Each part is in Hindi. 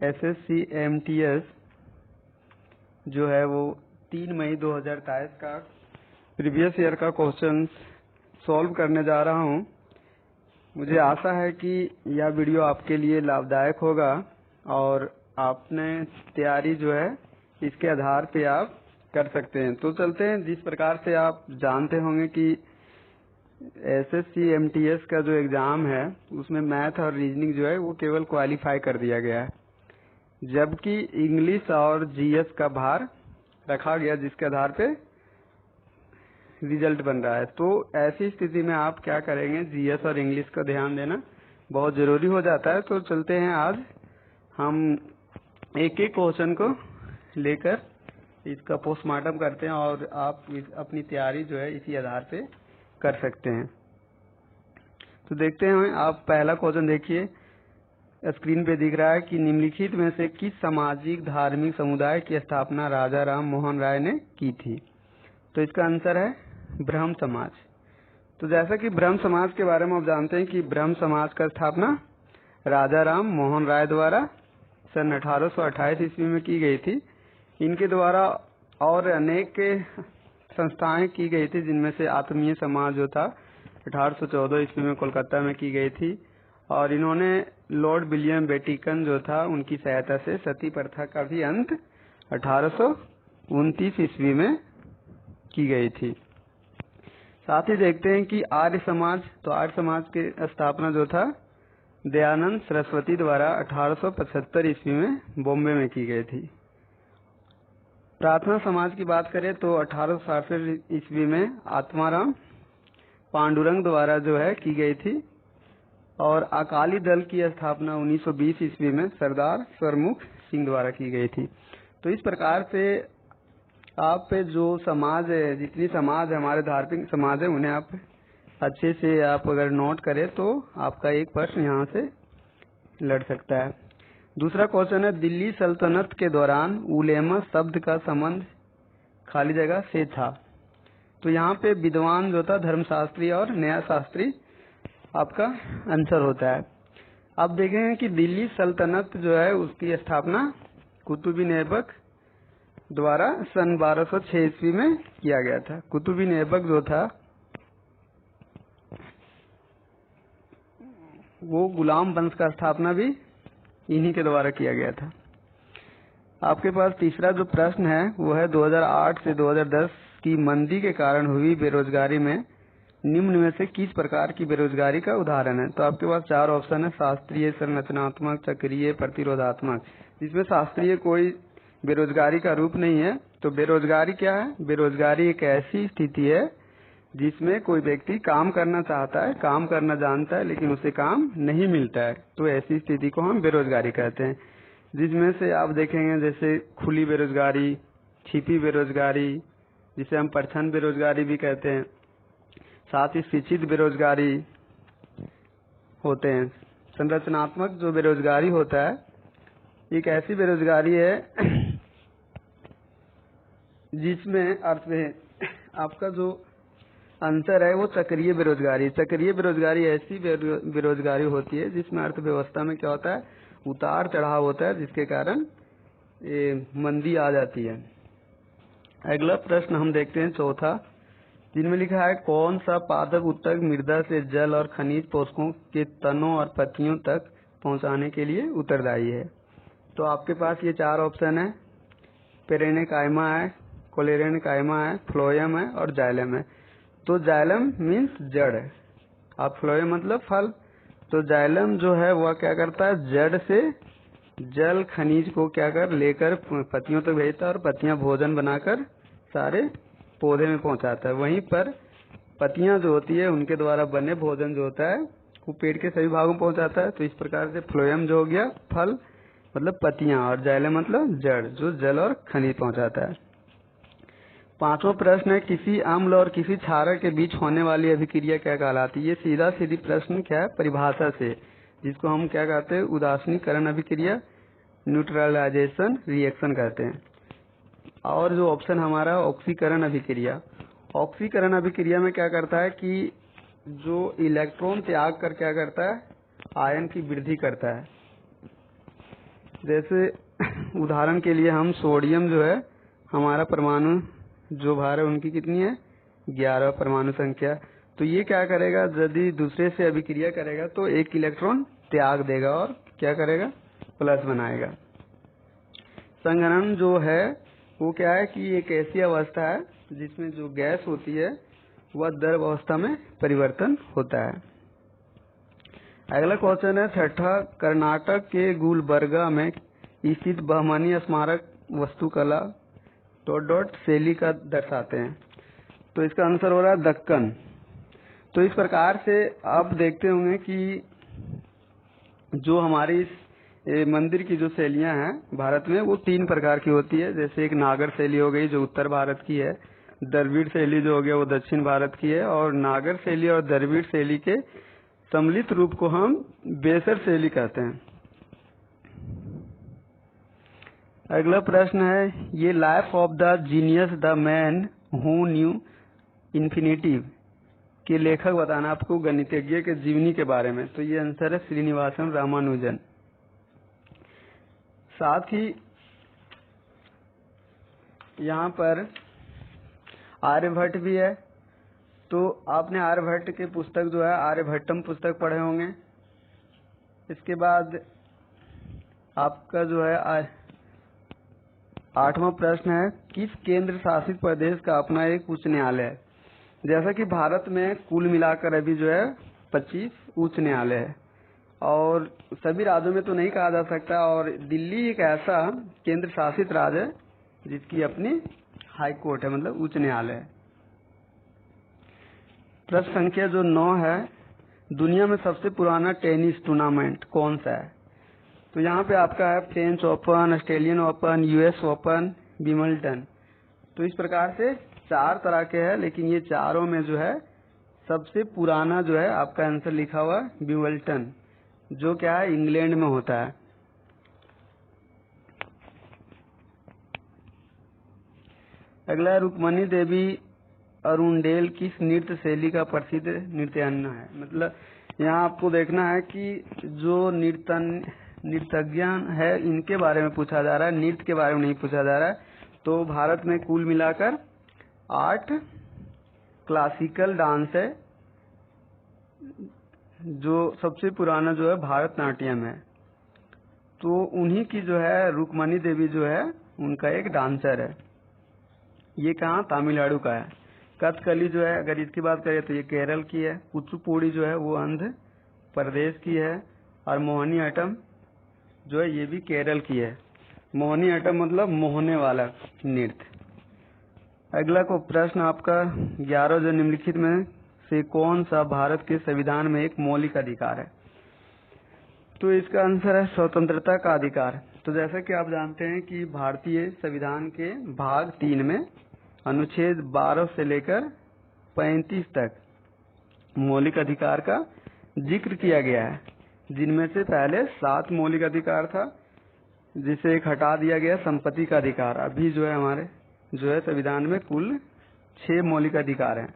एसएससी एमटीएस जो है वो 3 मई 2023 का प्रीवियस ईयर का क्वेश्चन सॉल्व करने जा रहा हूँ। मुझे आशा है कि यह वीडियो आपके लिए लाभदायक होगा और आपने तैयारी जो है इसके आधार पे आप कर सकते हैं। तो चलते हैं, जिस प्रकार से आप जानते होंगे कि एसएससी एमटीएस का जो एग्जाम है उसमें मैथ और रीजनिंग जो है वो केवल क्वालिफाई कर दिया गया है, जबकि इंग्लिश और जीएस का भार रखा गया जिसके आधार पे रिजल्ट बन रहा है। तो ऐसी स्थिति में आप क्या करेंगे, जीएस और इंग्लिश का ध्यान देना बहुत जरूरी हो जाता है। तो चलते हैं, आज हम एक एक क्वेश्चन को लेकर इसका पोस्टमार्टम करते हैं और आप अपनी तैयारी जो है इसी आधार पे कर सकते हैं। तो देखते हैं, आप पहला क्वेश्चन देखिए, स्क्रीन पे दिख रहा है कि निम्नलिखित में से किस सामाजिक धार्मिक समुदाय की स्थापना राजा राम मोहन राय ने की थी। तो इसका आंसर है ब्रह्म समाज। तो जैसा कि ब्रह्म समाज के बारे में आप जानते हैं कि ब्रह्म समाज का स्थापना राजा राम मोहन राय द्वारा सन 1828 ईस्वी में की गई थी। इनके द्वारा और अनेक संस्थाएं की गई थी, जिनमें से आत्मीय समाज जो था 1814 ईस्वी में कोलकाता में की गई थी और इन्होंने लॉर्ड विलियम बेटिकन जो था उनकी सहायता से सती प्रथा का भी अंत 1829 ईस्वी में की गई थी। साथ ही देखते हैं कि आर्य समाज, तो आर्य समाज की स्थापना जो था दयानंद सरस्वती द्वारा 1875 ईस्वी में बॉम्बे में की गई थी। प्रार्थना समाज की बात करें तो 1867 ईस्वी में आत्माराम पांडुरंग द्वारा जो है की गई थी और अकाली दल की स्थापना 1920 ईस्वी में सरदार सरमुख सिंह द्वारा की गई थी। तो इस प्रकार से आप जो समाज है, जितनी समाज है हमारे धार्मिक समाज है, उन्हें आप अच्छे से आप अगर नोट करें तो आपका एक प्रश्न यहाँ से लड़ सकता है। दूसरा क्वेश्चन है, दिल्ली सल्तनत के दौरान उलेमा शब्द का संबंध खाली जगह से था। तो यहाँ पे विद्वान जो था धर्मशास्त्री और न्यायशास्त्री आपका आंसर होता है। अब देखेंगे कि दिल्ली सल्तनत जो है उसकी स्थापना कुतुबुद्दीन ऐबक द्वारा सन 1206 ईस्वी में किया गया था। कुतुबुद्दीन ऐबक जो था वो गुलाम वंश का स्थापना भी इन्हीं के द्वारा किया गया था। आपके पास तीसरा जो प्रश्न है वो है 2008 से 2010 की मंदी के कारण हुई बेरोजगारी में निम्न में से किस प्रकार की बेरोजगारी का उदाहरण है। तो आपके पास 4 ऑप्शन है, शास्त्रीय, संरचनात्मक, चक्रीय, प्रतिरोधात्मक। जिसमें शास्त्रीय कोई बेरोजगारी का रूप नहीं है। तो बेरोजगारी क्या है? बेरोजगारी एक ऐसी स्थिति है जिसमें कोई व्यक्ति काम करना चाहता है, काम करना जानता है, लेकिन उसे काम नहीं मिलता है। तो ऐसी स्थिति को हम बेरोजगारी कहते हैं। जिसमें से आप देखेंगे जैसे खुली बेरोजगारी, छिपी बेरोजगारी, जिसे हम परछन बेरोजगारी भी कहते हैं, साथ ही शिक्षित बेरोजगारी होते हैं। संरचनात्मक जो बेरोजगारी होता है एक ऐसी बेरोजगारी है जिसमें अर्थ में आपका जो आंसर है वो चक्रीय बेरोजगारी। चक्रीय बेरोजगारी ऐसी बेरोजगारी होती है जिसमें अर्थव्यवस्था में क्या होता है, उतार चढ़ाव होता है, जिसके कारण मंदी आ जाती है। अगला प्रश्न हम देखते हैं चौथा, जिनमें लिखा है कौन सा पादप उत्तक मृदा से जल और खनिज पोषकों के तनों और पत्तियों तक पहुंचाने के लिए उत्तरदायी है। तो आपके पास ये 4 ऑप्शन है, पेरेनिकाइमा है, कोलेरेनिकाइमा है, फ्लोएम है और जाइलम है। तो जाइलम मीन्स जड़ है और फ्लोएम मतलब फल। तो जाइलम जो है वह क्या करता है, जड़ से जल खनिज को क्या कर लेकर पत्तियों तक भेजता है और पत्तियां भोजन बनाकर सारे पौधे में पहुंचाता है। वहीं पर पत्तियां जो होती है उनके द्वारा बने भोजन जो होता है वो पेड़ के सभी भागों में पहुंचाता है। तो इस प्रकार से फ्लोएम जो हो गया फल मतलब पत्तियां और जाइलम मतलब जड़ जो जल और खनिज पहुंचाता है। पांचवा प्रश्न है, किसी अम्ल और किसी क्षारक के बीच होने वाली अभिक्रिया क्या कहलाती है। ये सीधा सीधी प्रश्न क्या है, परिभाषा से, जिसको हम क्या कहते हैं, उदासीनीकरण अभिक्रिया, न्यूट्रलाइजेशन रिएक्शन कहते हैं। और जो ऑप्शन हमारा ऑक्सीकरण अभिक्रिया। ऑक्सीकरण अभिक्रिया में क्या करता है कि जो इलेक्ट्रॉन त्याग कर क्या करता है, आयन की वृद्धि करता है। जैसे उदाहरण के लिए हम सोडियम जो है, हमारा परमाणु जो भार है उनकी कितनी है, 11 परमाणु संख्या। तो ये क्या करेगा, यदि दूसरे से अभिक्रिया करेगा तो एक इलेक्ट्रॉन त्याग देगा और क्या करेगा, प्लस बनाएगा। संघनन जो है वो क्या है कि एक ऐसी अवस्था है जिसमें जो गैस होती है वह द्रव अवस्था में परिवर्तन होता है। अगला क्वेश्चन है 6, कर्नाटक के गुलबर्गा में स्थित बहमनी स्मारक वस्तुकला ... शैली का दर्शाते हैं। तो इसका आंसर हो रहा है दक्कन। तो इस प्रकार से आप देखते होंगे कि जो हमारी मंदिर की जो शैलियां हैं भारत में वो 3 प्रकार की होती है। जैसे एक नागर शैली हो गई जो उत्तर भारत की है, द्रविड़ शैली जो हो गया वो दक्षिण भारत की है, और नागर शैली और द्रविड़ शैली के सम्मिलित रूप को हम बेसर शैली कहते हैं। अगला प्रश्न है, ये life of the genius the man who knew infinitive के लेखक बताना आपको गणितज्ञ के जीवनी के बारे में। तो ये आंसर है श्रीनिवासन रामानुजन। साथ ही यहाँ पर आर्यभट्ट भी है। तो आपने आर्यभट्ट के पुस्तक जो है आर्यभट्टम पुस्तक पढ़े होंगे। इसके बाद आपका जो है 8वां प्रश्न है, किस केंद्र शासित प्रदेश का अपना एक उच्च न्यायालय है। जैसा कि भारत में कुल मिलाकर अभी जो है 25 उच्च न्यायालय है, और सभी राज्यों में तो नहीं कहा जा सकता, और दिल्ली एक ऐसा केंद्र शासित राज्य है जिसकी अपनी हाई कोर्ट है, मतलब उच्च न्यायालय है। प्रश्न संख्या जो 9 है, दुनिया में सबसे पुराना टेनिस टूर्नामेंट कौन सा है। तो यहाँ पे आपका है French open, Australian open, US open, Wimbledon. तो इस प्रकार से 4 तरह के हैं, लेकिन ये चारों में जो है सबसे पुराना जो है आपका आंसर लिखा हुआ विंबलडन, जो क्या है इंग्लैंड में होता है। अगला, रुक्मणी देवी अरुणडेल किस नृत्य शैली का प्रसिद्ध नृत्यांगना है। मतलब यहाँ आपको देखना है कि जो नृत्यज्ञ है इनके बारे में पूछा जा रहा है, नृत्य के बारे में नहीं पूछा जा रहा है। तो भारत में कुल मिलाकर 8 क्लासिकल डांस है, जो सबसे पुराना जो है भारतनाट्यम है। तो उन्हीं की जो है रुक्मणी देवी जो है उनका एक डांसर है। ये कहाँ, तमिलनाडु का है। कथकली जो है अगर इसकी बात करें तो ये केरल की है। कुचिपुड़ी जो है वो आंध्र प्रदेश की है, और मोहिनी अट्टम जो है ये भी केरल की है। मोहिनी अट्टम मतलब मोहने वाला नृत्य। अगला को प्रश्न आपका 11 जो निम्नलिखित में से कौन सा भारत के संविधान में एक मौलिक अधिकार है। तो इसका आंसर है स्वतंत्रता का अधिकार। तो जैसा कि आप जानते हैं कि भारतीय संविधान के भाग 3 में अनुच्छेद 12 से लेकर 35 तक मौलिक अधिकार का जिक्र किया गया है, जिनमें से पहले 7 मौलिक अधिकार था, जिसे एक हटा दिया गया संपत्ति का अधिकार। अभी जो है हमारे जो है संविधान में कुल 6 मौलिक अधिकार हैं।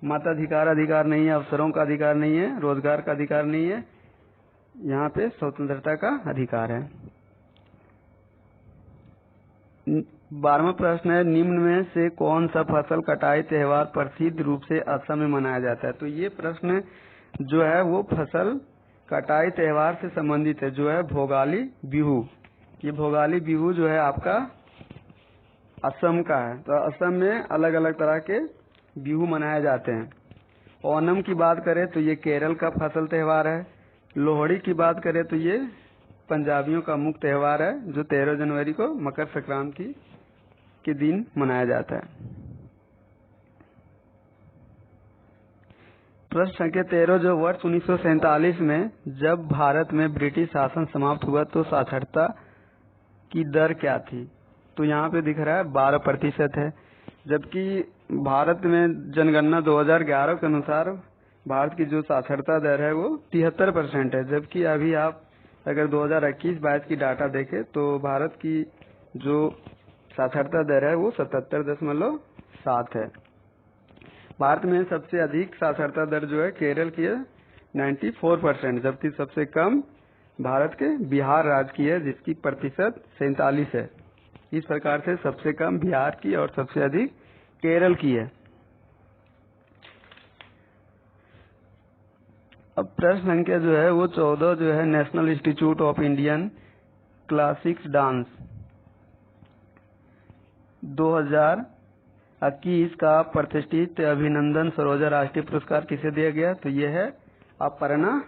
मताधिकार अधिकार नहीं है, अवसरों का अधिकार नहीं है, रोजगार का अधिकार नहीं है, यहाँ पे स्वतंत्रता का अधिकार है। 12वां प्रश्न है, निम्न में से कौन सा फसल कटाई त्योहार प्रसिद्ध रूप से असम में मनाया जाता है। तो ये प्रश्न जो है वो फसल कटाई त्योहार से संबंधित है, जो है भोगाली बिहू। ये भोगाली बिहू जो है आपका असम का है। तो असम में अलग अलग तरह के बिहू मनाए जाते हैं। ओणम की बात करें तो ये केरल का फसल त्योहार है। लोहड़ी की बात करें तो ये पंजाबियों का मुख्य त्योहार है, जो 13 जनवरी को मकर संक्रांति के दिन मनाया जाता है। प्रश्न संख्या 13, जो वर्ष 1947 में जब भारत में ब्रिटिश शासन समाप्त हुआ तो साक्षरता की दर क्या थी। तो यहाँ पे दिख रहा है 12% है, जबकि भारत में जनगणना 2011 के अनुसार भारत की जो साक्षरता दर है वो 73% है। जबकि अभी आप अगर 2021-22 की डाटा देखें तो भारत की जो साक्षरता दर है वो 77.7 है। भारत में सबसे अधिक साक्षरता दर जो है केरल की है 94%, जबकि सबसे कम भारत के बिहार राज्य की है, जिसकी प्रतिशत 47 है। इस प्रकार से सबसे कम बिहार की और सबसे अधिक केरल की है। अब प्रश्न संख्या जो है वो 14 जो है, national institute of Indian classics dance 2021 का प्रतिष्ठित अभिनंदन सरोजा राष्ट्रीय पुरस्कार किसे दिया गया? तो ये है अपर्णा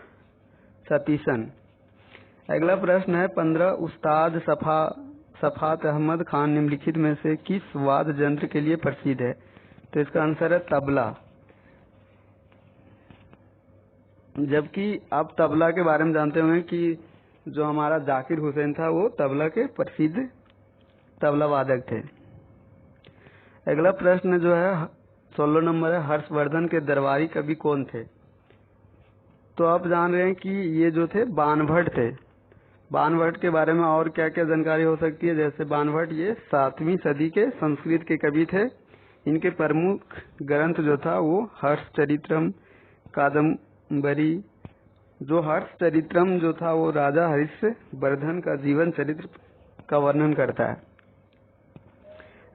सतीशन। अगला प्रश्न है 15 उस्ताद सफात अहमद खान निम्नलिखित में से किस वाद्य यंत्र के लिए प्रसिद्ध है? तो इसका आंसर है तबला। जबकि आप तबला के बारे में जानते होंगे कि जो हमारा जाकिर हुसैन था वो तबला के प्रसिद्ध तबला वादक थे। अगला प्रश्न जो है 16 नंबर है, हर्षवर्धन के दरबारी कवि कौन थे? तो आप जान रहे हैं कि ये जो थे बाणभट्ट थे। बाणभट्ट के बारे में और क्या क्या जानकारी हो सकती है? जैसे बाणभट्ट ये 7वीं सदी के संस्कृत के कवि थे। इनके प्रमुख ग्रंथ जो था वो हर्षचरित्रम, कादम्बरी। जो हर्षचरित्रम जो था वो राजा हर्षवर्धन का जीवन चरित्र का वर्णन करता है।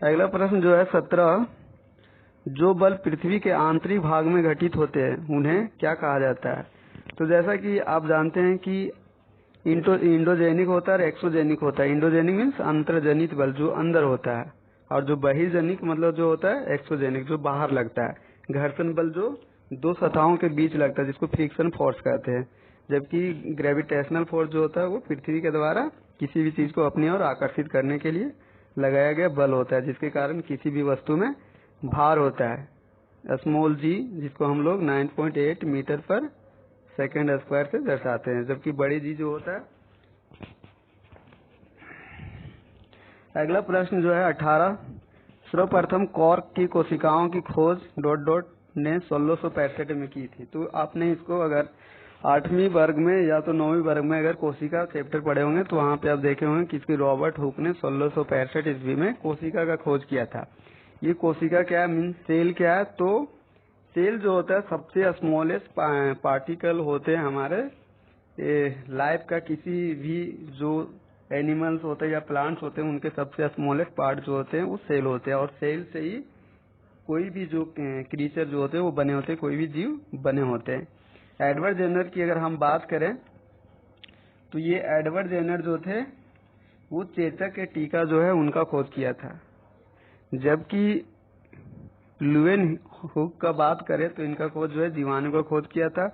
अगला प्रश्न जो है 17, जो बल पृथ्वी के आंतरिक भाग में घटित होते हैं उन्हें क्या कहा जाता है? तो जैसा कि आप जानते हैं कि इंडोजेनिक होता है और एक्सोजेनिक होता है। इंडोजेनिक मीन्स अंतर्जनित बल जो अंदर होता है, और जो बहिर्जनिक मतलब जो होता है एक्सोजेनिक जो बाहर लगता है। घर्षण बल जो दो सतहों के बीच लगता है जिसको फ्रिक्शन फोर्स कहते हैं। जबकि ग्रेविटेशनल फोर्स जो होता है वो पृथ्वी के द्वारा किसी भी चीज को अपनी ओर आकर्षित करने के लिए लगाया गया बल होता है, जिसके कारण किसी भी वस्तु में भार होता है। स्मॉल जी जिसको हम लोग 9.8 मीटर पर सेकेंड स्क्वायर से दर्शाते हैं, जबकि बड़ी जी जो होता है। अगला प्रश्न जो है 18, सर्वप्रथम कॉर्क की कोशिकाओं की खोज ... ने 1665 में की थी। तो आपने इसको अगर 8वीं वर्ग में या तो 9वीं वर्ग में अगर कोशिका चैप्टर पढ़े होंगे तो वहाँ पे आप देखे होंगे कि इसकी रॉबर्ट हुक ने 1665 ईस्वी में कोशिका का खोज किया था। ये कोशिका क्या है, मीन सेल क्या है? तो सेल जो होता है सबसे स्मॉलेस्ट पार्टिकल होते हैं हमारे लाइफ का। किसी भी जो एनिमल्स होते हैं या प्लांट्स होते हैं उनके सबसे स्मॉलेस्ट पार्ट जो होते हैं वो सेल होते हैं, और सेल से ही कोई भी जो क्रीचर जो होते हैं वो बने होते हैं, कोई भी जीव बने होते हैं। एडवर्ड जेनर की अगर हम बात करें तो ये एडवर्ड जेनर जो थे वो चेचक के टीका जो है उनका खोज किया था। जबकि लुएन हुक का बात करें तो इनका खोज जो है जीवाणु का खोज किया था।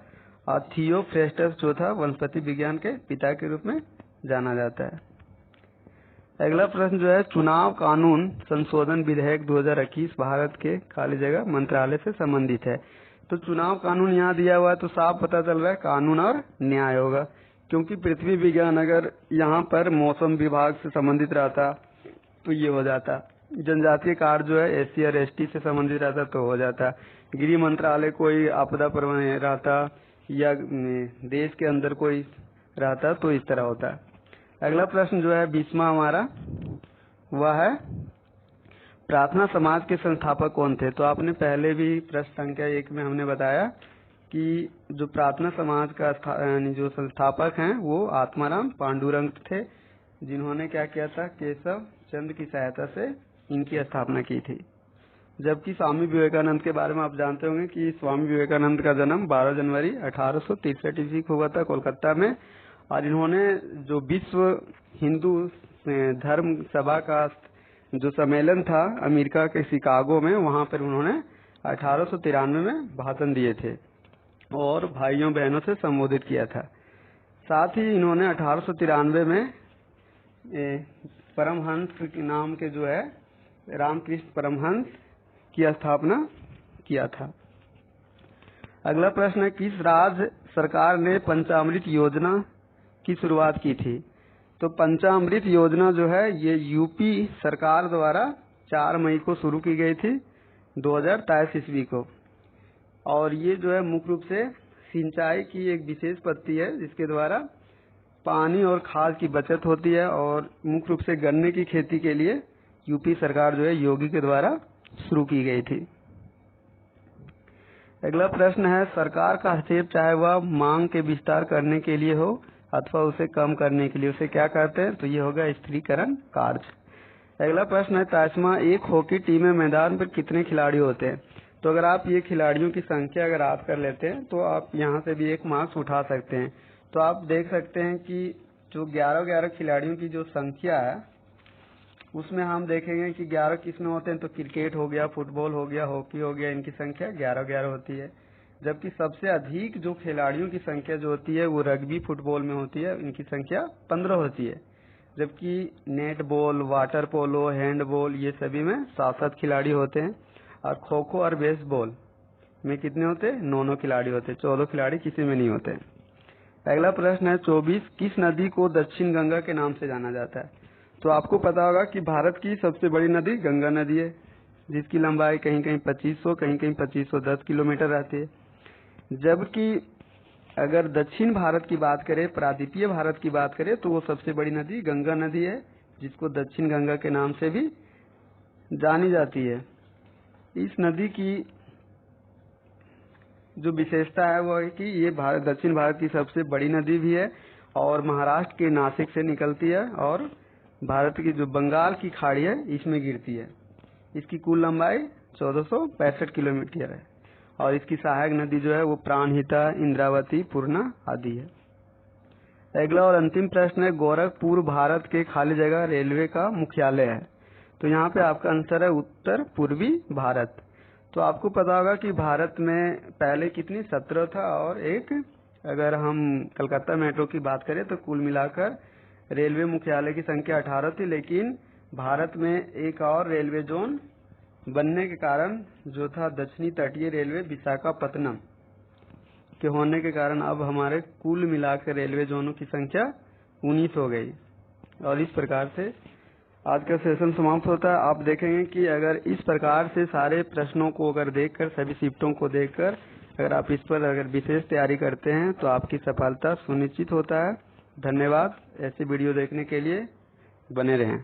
और थियोफ्रेस्टस जो था वनस्पति विज्ञान के पिता के रूप में जाना जाता है। अगला प्रश्न जो है चुनाव कानून संशोधन विधेयक 2021 भारत के खाली जगह मंत्रालय से संबंधित है। तो चुनाव कानून यहाँ दिया हुआ है तो साफ पता चल रहा है कानून और न्याय होगा, क्योंकि पृथ्वी विज्ञान अगर यहाँ पर मौसम विभाग से संबंधित रहता तो ये हो जाता। जनजातीय कार्य जो है SC और ST से संबंधित रहता तो हो जाता। गृह मंत्रालय कोई आपदा प्रबंधन रहता या देश के अंदर कोई रहता तो इस तरह होता। अगला प्रश्न जो है 20वां हमारा वह है प्रार्थना समाज के संस्थापक कौन थे? तो आपने पहले भी प्रश्न संख्या 1 में हमने बताया कि जो प्रार्थना समाज का जो संस्थापक हैं वो आत्माराम पांडुरंग थे, जिन्होंने क्या किया था, केशव चंद्र की सहायता से इनकी स्थापना की थी। जबकि स्वामी विवेकानंद के बारे में आप जानते होंगे कि स्वामी विवेकानंद का जन्म 12 जनवरी 1863 ईस्वी को हुआ था कोलकाता में, और इन्होंने जो विश्व हिंदू धर्म सभा का जो सम्मेलन था अमेरिका के शिकागो में, वहां पर उन्होंने 1893 में भाषण दिए थे और भाइयों बहनों से संबोधित किया था। साथ ही इन्होंने 1893 में परमहंस के नाम के जो है रामकृष्ण परमहंस की स्थापना किया था। अगला प्रश्न है किस राज्य सरकार ने पंचामृत योजना की शुरुआत की थी? तो पंचामृत योजना जो है ये यूपी सरकार द्वारा 4 मई को शुरू की गई थी 2023 ईस्वी को, और ये जो है मुख्य रूप से सिंचाई की एक विशेष पद्धति है जिसके द्वारा पानी और खाद की बचत होती है, और मुख्य रूप से गन्ने की खेती के लिए यूपी सरकार जो है योगी के द्वारा शुरू की गई थी। अगला प्रश्न है सरकार का हस्तक्षेप चाहे वह मांग के विस्तार करने के लिए हो अथवा उसे कम करने के लिए उसे क्या कहते हैं, तो ये होगा स्थिरीकरण कार्य। अगला प्रश्न है ताशमा, एक हॉकी टीम में मैदान पर कितने खिलाड़ी होते हैं। तो अगर आप ये खिलाड़ियों की संख्या अगर आप कर लेते हैं तो आप यहाँ से भी एक मार्क्स उठा सकते हैं। तो आप देख सकते हैं कि जो 11 खिलाड़ियों की जो संख्या है उसमें हम देखेंगे कि 11 किसमें होते हैं, तो क्रिकेट हो गया, फुटबॉल हो गया, हॉकी हो गया, इनकी संख्या 11 होती है। जबकि सबसे अधिक जो खिलाड़ियों की संख्या जो होती है वो रग्बी फुटबॉल में होती है, इनकी संख्या 15 होती है। जबकि net ball, water polo, handball ये सभी में 7 खिलाड़ी होते हैं। और खो खो और बेसबॉल में कितने होते हैं, 9 खिलाड़ी होते हैं, 14 खिलाड़ी किसी में नहीं होते। अगला प्रश्न है 24, किस नदी को दक्षिण गंगा के नाम से जाना जाता है। तो आपको पता होगा कि भारत की सबसे बड़ी नदी गंगा नदी है, जिसकी लंबाई कहीं कहीं 2500 कहीं कहीं 2510 किलोमीटर रहती है। जबकि अगर दक्षिण भारत की बात करें, प्रायद्वीपीय भारत की बात करें, तो वो सबसे बड़ी नदी गंगा नदी है, जिसको दक्षिण गंगा के नाम से भी जानी जाती है। इस नदी की जो विशेषता है वो है कि ये दक्षिण भारत की सबसे बड़ी नदी भी है और महाराष्ट्र के नासिक से निकलती है और भारत की जो बंगाल की खाड़ी है इसमें गिरती है। इसकी कुल लंबाई 1465 किलोमीटर है और इसकी सहायक नदी जो है वो प्राणहिता, इंद्रावती, पूर्णा आदि है। अगला और अंतिम प्रश्न है, गोरखपुर भारत के खाली जगह रेलवे का मुख्यालय है। तो यहाँ पे आपका आंसर है उत्तर पूर्वी भारत। तो आपको पता होगा कि भारत में पहले कितनी 17 था और एक अगर हम कलकत्ता मेट्रो की बात करें तो कुल मिलाकर रेलवे मुख्यालय की संख्या 18 थी। लेकिन भारत में एक और रेलवे जोन बनने के कारण जो था दक्षिणी तटीय रेलवे विशाखापत्तनम के होने के कारण अब हमारे कुल मिलाकर रेलवे जोनों की संख्या 19 हो गई। और इस प्रकार से आज का सेशन समाप्त होता है। आप देखेंगे कि अगर इस प्रकार से सारे प्रश्नों को अगर देखकर, सभी शिफ्टों को देखकर अगर आप इस पर अगर विशेष तैयारी करते हैं तो आपकी सफलता सुनिश्चित होता है। धन्यवाद। ऐसे वीडियो देखने के लिए बने रहें।